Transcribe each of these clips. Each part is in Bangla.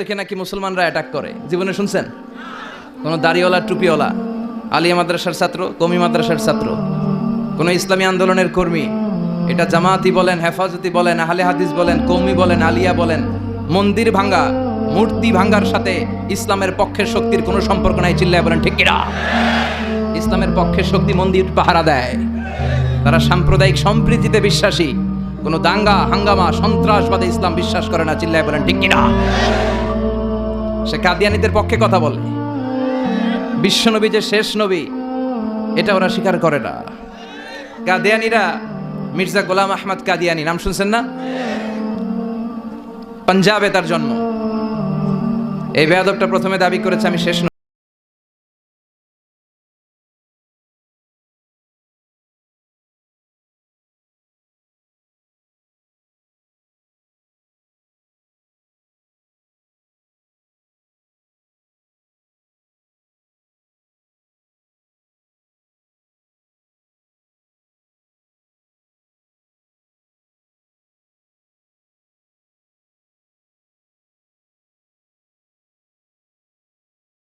এখানে নাকি মুসলমানরা অ্যাটাক করে, জীবনে শুনছেন? কোন দাড়িওয়ালা টুপিওয়ালা আলিয়া মাদ্রাসার ছাত্র, কমি মাদ্রাসার ছাত্র, কোন ইসলামী আন্দোলনের কর্মী, এটা জামাতি বলেন, হেফাজতি বলেন, আহলে হাদিস বলেন, কৌমি বলেন, আলিয়া বলেন, মন্দির ভাঙ্গা, মূর্তি ভাঙ্গার সাথে ইসলামের পক্ষের শক্তির কোনো সম্পর্ক নাই। চিল্লায় বলেন ঠিক কিনা? ইসলামের পক্ষের শক্তি মন্দির পাহারা দেয়, তারা সাম্প্রদায়িক সম্প্রীতিতে বিশ্বাসী, কোনো দাঙ্গা হাঙ্গামা সন্ত্রাসবাদে ইসলাম বিশ্বাস করে না। চিল্লায় বলেন ঠিক কিনা? সে কাদিয়ানীদের পক্ষে কথা বলে, বিশ্বনবী যে শেষ নবী এটা ওরা স্বীকার করে না। কাদিয়ানীরা, মির্জা গোলাম আহমদ কাদিয়ানী নাম শুনছেন না? পাঞ্জাবে তার জন্ম। এই বেয়াদবটা প্রথমে দাবি করেছে আমি শেষ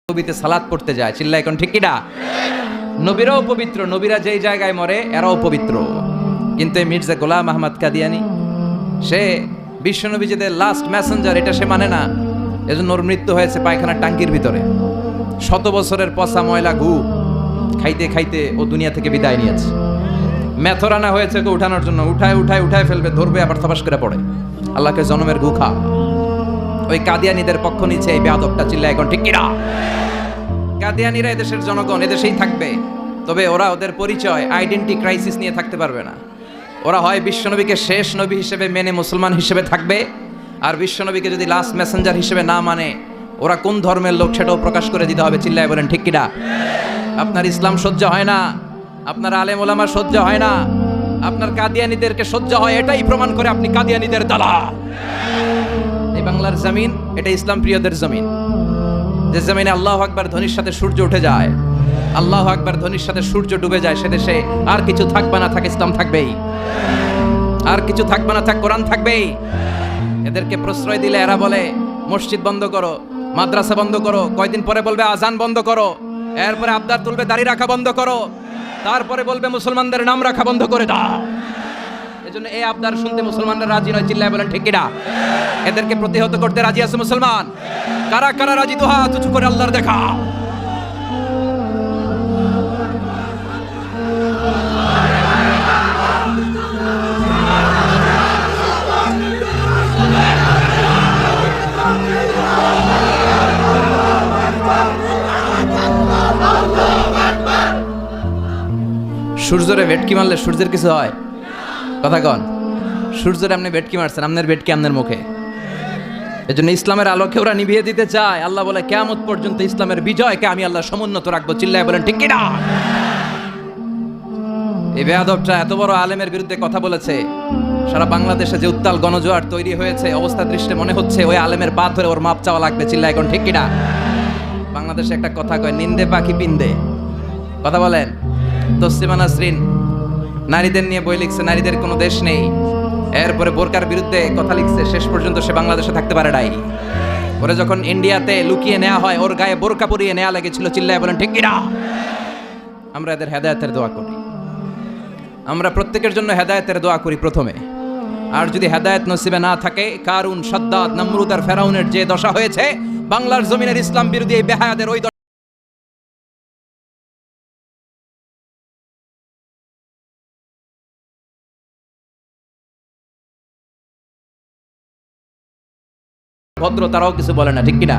নবীতে সালাত পড়তে যায়। চিল্লা এখন ঠিক কিনা? নবীরাও পবিত্র, নবীরা যেই জায়গায় মরে এরাও পবিত্র, কিন্তু এই মির্জা গোলাম আহমদ কাদিয়ানী সে বিশ্বনবীদের লাস্ট মেসেঞ্জার, এটা সে মানে না। এজন্য ওর মৃত্যু হয়েছে পায়খানার টাঙ্কির ভিতরে। 100 বছরের পচা ময়লা গু খাইতে খাইতে ও দুনিয়া থেকে বিদায় নিয়েছে। মেথর আনা হয়েছে ওকে উঠানোর জন্য, উঠায় ফেলবে, ধরবে, আবার থপাস করে পড়ে। আল্লাহকে জনমের গু খা। ওই কাদিয়ানীদের পক্ষ নিচ্ছে এই বেয়াদবটা। চিল্লা এখন ঠিক কিনা? কাদিয়ানীরা এদেশের জনগণ, এদেশেই থাকবে, তবে ওরা ওদের পরিচয় আইডেন্টি ক্রাইসিস নিয়ে থাকতে পারবে না। ওরা হয় বিশ্বনবীকে শেষ নবী হিসেবে মেনে মুসলমান হিসেবে থাকবে, আর বিশ্বনবীকে যদি লাস্ট মেসেঞ্জার হিসেবে না মানে ওরা কোন ধর্মের লোক সেটাও প্রকাশ করে দিতে হবে। চিল্লায় বলেন ঠিক কিনা? আপনার ইসলাম সহ্য হয় না, আপনার আলেম ওলামা সহ্য হয় না, আপনার কাদিয়ানীদেরকে সহ্য হয়, এটাই প্রমাণ করে আপনি কাদিয়ানীদের দালাল। এই বাংলার জমিন এটা ইসলাম প্রিয়দের জমিন, যে জমিনে আল্লাহু আকবার ধ্বনির সাথে সূর্য উঠে যায়, আল্লাহু আকবার ধ্বনির সাথে সূর্য ডুবে যায়, সে দেশে আর কিছু থাকবে না থাক ইসলাম থাকবেই, আর কিছু থাকবে না থাক কোরআন থাকবেই। এদেরকে প্রশ্রয় দিলে এরা বলে মসজিদ বন্ধ করো, মাদ্রাসা বন্ধ করো, কয়দিন পরে বলবে আজান বন্ধ করো, এরপরে আবদার তুলবে দাড়ি রাখা বন্ধ করো, তারপরে বলবে মুসলমানদের নাম রাখা বন্ধ করে দাও। এজন্য এই আবদার শুনতে মুসলমানরা রাজি নয়। চিল্লায় বলেন ঠিক কিনা? এদেরকে প্রতিহত করতে রাজি আছে মুসলমান? কারা কারা রাজি? তো হাত উঁচু করে আল্লাহর দেখা। সূর্যরে ভেটকি মারলে সূর্যের কিছু হয়? কথা কন। সূর্যরে আপনি ভেটকি মারছেন, আপনার ভেটকি আপনার মুখে। এজন্য ইসলামের আলোকে ওরা নিভিয়ে দিতে চায়। আল্লাহ বলে কিয়ামত পর্যন্ত ইসলামের বিজয়কে আমি আল্লাহ সমুন্নত রাখবো। চিল্লায় বলেন ঠিক কিনা? এই বেয়াদবটা এত বড় আলেমের বিরুদ্ধে কথা বলেছে, সারা বাংলাদেশে যে উত্তাল গণজোয়ার তৈরি হয়েছে, অবস্থা দৃষ্টে মনে হচ্ছে ওই আলেমের পা ধরে ওর মাপ চাওয়া লাগবে। চিল্লায় এখন ঠিক কিনা? বাংলাদেশে একটা কথা কয়, নিন্দে পাখি পিন্দে। কথা বলেন। তসলিমা নাসরিন নারীদের নিয়ে বই লিখছে, নারীদের কোনো দেশ নেই। এরপরে বোরকার বিরুদ্ধে কথা লিখছে, শেষ পর্যন্ত সে বাংলাদেশে থাকতে পারে নাই। ওরে যখন ইন্ডিয়াতে লুকিয়ে নেওয়া হয়, ওর গায়ে বোরকা পরিয়ে নেওয়া লেগেছিল। চিল্লায় বলেন ঠিক কিনা? আমরা এদের হেদায়েতের দোয়া করি, আমরা প্রত্যেকের জন্য হেদায়েতের দোয়া করি প্রথমে। আর যদি হেদায়েত নসিবে না থাকে, কারুন, সাদ্দাদ, নমরুদ আর ফেরাউনের যে দশা হয়েছে, বাংলার জমিনের ইসলাম বিরোধী এই বেহায়াদের ওই ভদ্র তারাও কিছু বলে না। ঠিক কিনা?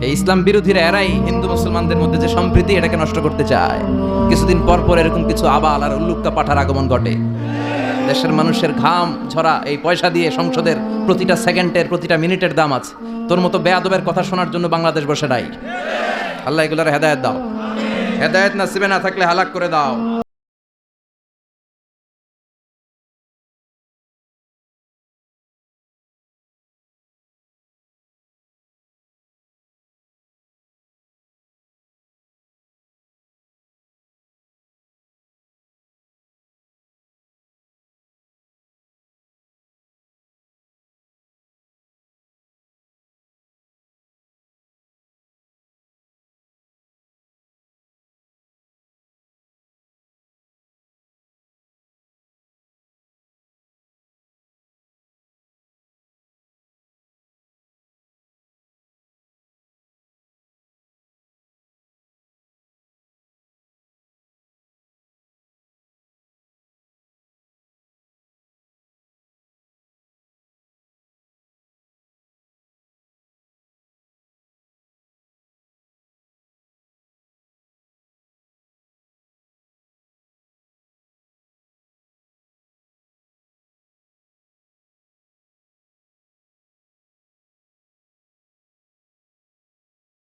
এই ইসলাম বিরোধীরা এরাই হিন্দু মুসলমানদের মধ্যে যে সম্প্রীতি এটাকে নষ্ট করতে চায়। কিছুদিন পর পর এরকম কিছু আবাল আর উল্লুক্কা পাঠার আগমন ঘটে। দেশের মানুষের ঘাম ঝরা এই পয়সা দিয়ে সংসদের প্রতিটা সেকেন্ডের প্রতিটা মিনিটের দাম আছে। তোর মতো বেয়াদবের কথা শোনার জন্য বাংলাদেশ বসে নাই। আল্লাহ এগুলোর হেদায়েত দাও, হেদায়েত নসিবে না থাকলে হালাক করে দাও।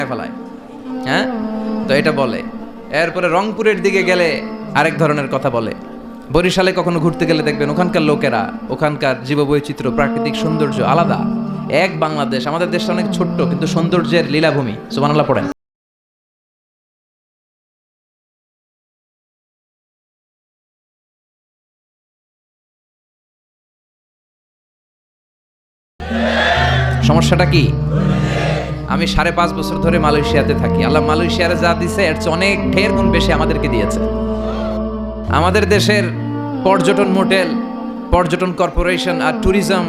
ফেলায়। হ্যাঁ, তো এটা বলে। এরপরে রংপুরের দিকে গেলে আরেক ধরনের কথা বলে। বরিশালে কখনো ঘুরতে গেলে দেখবেন ওখানকার লোকেরা, ওখানকার জীববৈচিত্র্য, প্রাকৃতিক সৌন্দর্য আলাদা। এক বাংলাদেশ, আমাদের দেশটা অনেক ছোট্ট কিন্তু সৌন্দর্যের লীলাভূমি। সুবহানাল্লাহ পড়েন। সমস্যাটা কি? আমি 5.5 বছর ধরে মালয়েশিয়াতে থাকি। আল্লাহ মালয়েশিয়ারে যা দিছে এর চেয়ে অনেক ঢের গুণ বেশি আমাদেরকে দিয়েছে। আমাদের দেশের পর্যটন মোটেল, পর্যটন কর্পোরেশন আর ট্যুরিজম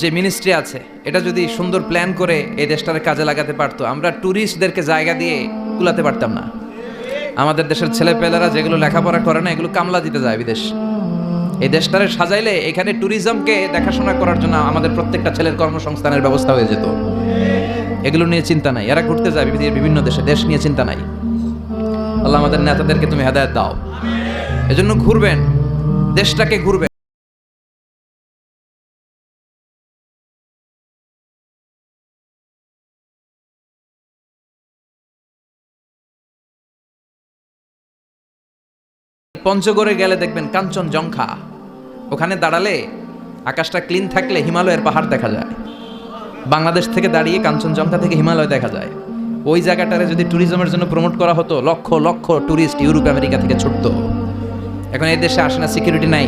যে মিনিস্ট্রি আছে, এটা যদি সুন্দর প্ল্যান করে এই দেশটারে কাজে লাগাতে পারতো, আমরা ট্যুরিস্টদেরকে জায়গা দিয়ে কুলাতে পারতাম না। আমাদের দেশের ছেলেপেলেরা যেগুলো লেখাপড়া করে না, এগুলো কামলা দিতে যায় বিদেশ। এই দেশটারে সাজাইলে এখানে ট্যুরিজমকে দেখাশোনা করার জন্য আমাদের প্রত্যেকটা ছেলের কর্মসংস্থানের ব্যবস্থা হয়ে যেত। এগুলো নিয়ে চিন্তা নাই, এরা ঘুরতে যায় বিভিন্ন দেশে, দেশ নিয়ে চিন্তা নাই। আল্লাহ আমাদের নেতাদেরকে তুমি হেদায়েত দাও, এজন্য ঘুরবেন, দেশটাকে ঘুরবেন। পঞ্চগড়ে গেলে দেখবেন কাঞ্চনজঙ্ঘা, ওখানে দাঁড়ালে আকাশটা ক্লিন থাকলে হিমালয়ের পাহাড় দেখা যায়। বাংলাদেশ থেকে দাঁড়িয়ে কাঞ্চনজঙ্ঘা থেকে হিমালয় দেখা যায়। ওই জায়গাটারে যদি ট্যুরিজমের জন্য প্রমোট করা হতো, lakh lakh tourist Europe America থেকে ছুটতো। এখন এই দেশে আসে না, সিকিউরিটি নাই,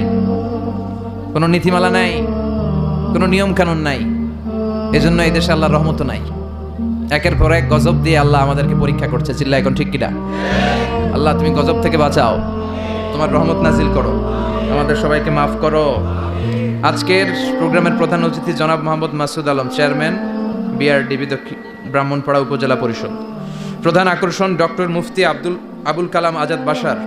কোনো নীতিমালা নাই, কোনো নিয়ম কানুন নাই। এজন্য এই দেশে আল্লাহর রহমত নাই। একের পর এক গজব দিয়ে আল্লাহ আমাদেরকে পরীক্ষা করছে। চিল্লা এখন ঠিক কিনা? আল্লাহ তুমি গজব থেকে বাঁচাও, তোমার রহমত নাজিল করো, আমাদের সবাইকে মাফ করো। আজকের প্রোগ্রামের প্রধান অতিথি জনাব মোহাম্মদ মাসুদ আলম, চেয়ারম্যান বিআরডিবি ব্রাহ্মণপাড়া উপজেলা পরিষদ। প্রধান আকর্ষণ ডক্টর মুফতি আবুল কালাম আজাদ বাশার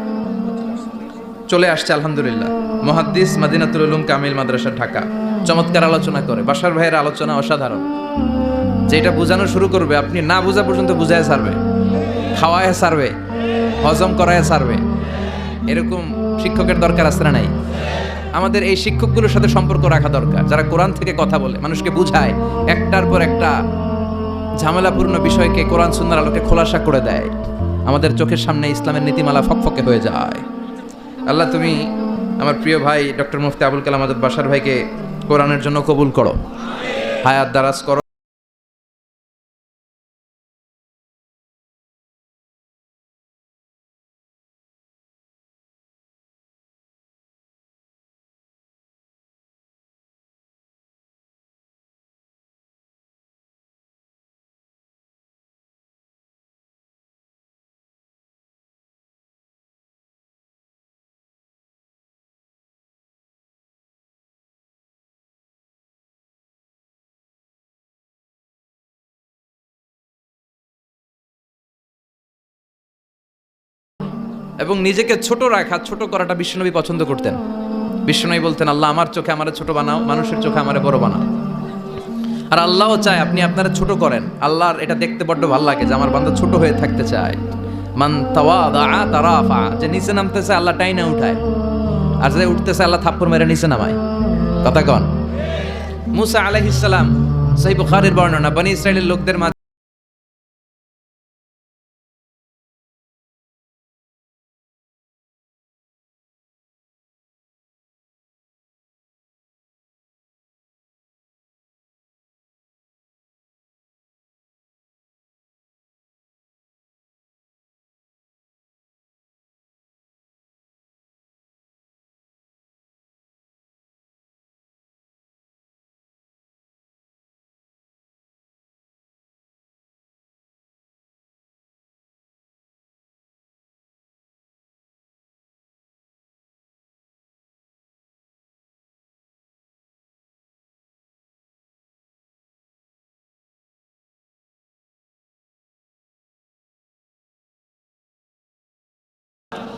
চলে আসছে আলহামদুলিল্লাহ। মুহাদ্দিস, মাদিনাতুল উলুম কামিল মাদ্রাসা, ঢাকা। চমৎকার আলোচনা করে। বাশার ভাইয়ের আলোচনা অসাধারণ। যেটা বোঝানো শুরু করবে আপনি না বোঝা পর্যন্ত বুঝায় ছাড়বে, খাওয়ায় ছাড়বে, হজম করায় ছাড়বে। এরকম শিক্ষকের দরকার আছে না নাই? আমাদের এই শিক্ষকগুলোর সাথে সম্পর্ক রাখা দরকার, যারা কোরআন থেকে কথা বলে, মানুষকে বুঝায়, একটার পর একটা ঝামেলাপূর্ণ বিষয়কে কোরআন সুন্নাহর আলোকে খোলাসা করে দেয়। আমাদের চোখের সামনে ইসলামের নীতিমালা ফকফকে হয়ে যায়। আল্লাহ তুমি আমার প্রিয় ভাই ডক্টর মুফতি আবুল কালাম আজাদ বাশার ভাইকে কোরআনের জন্য কবুল করো, হায়াত দারাজ করো। এবং নিজেকে ছোট রাখা, ছোট করাটা বিশ্বনবী পছন্দ করতেন। বিশ্বনবী বলতেন, আল্লাহ আমার চোখে আমারে ছোট বানাও, মানুষের চোখে আমারে বড় বানাও। আর আল্লাহও চায় আপনি আপনারা ছোট করেন। আল্লাহর এটা দেখতে বড্ড ভালো লাগে যে আমার বান্দা ছোট হয়ে থাকতে চায়। মান তাওয়াদা তারাফা, যে নিচে নামতেছে আল্লাহ টাইনা উঠায়, আর যে উঠতেছে আল্লাহ থাপ্পড় মেরে নিচে নামায়। কথা কন। মুসা আলাইহিস সালাম, সহিহ বুখারীর বর্ণনা, বনি ইসরাইলের লোকদের মাঝে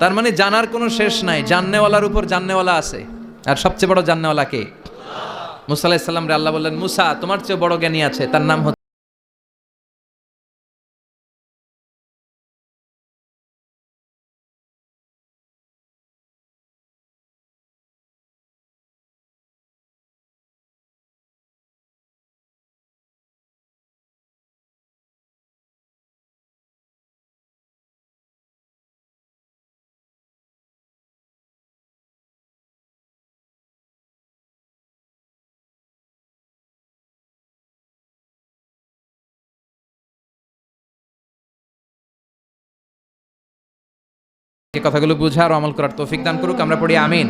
তার মানে জানার কোনো শেষ নাই। জাননেওয়ালার উপর জাননেওয়ালা আছে। আর সবচেয়ে বড় জাননেওয়ালা কে? মুসা আলাইহিস সালাম রে আল্লাহ বললেন, মুসা তোমার চেয়ে বড় জ্ঞানী আছে, তার নাম হচ্ছে এই কথাগুলো বুঝার ও আমল করার তৌফিক দান করুক, আমরা পড়ি আমিন।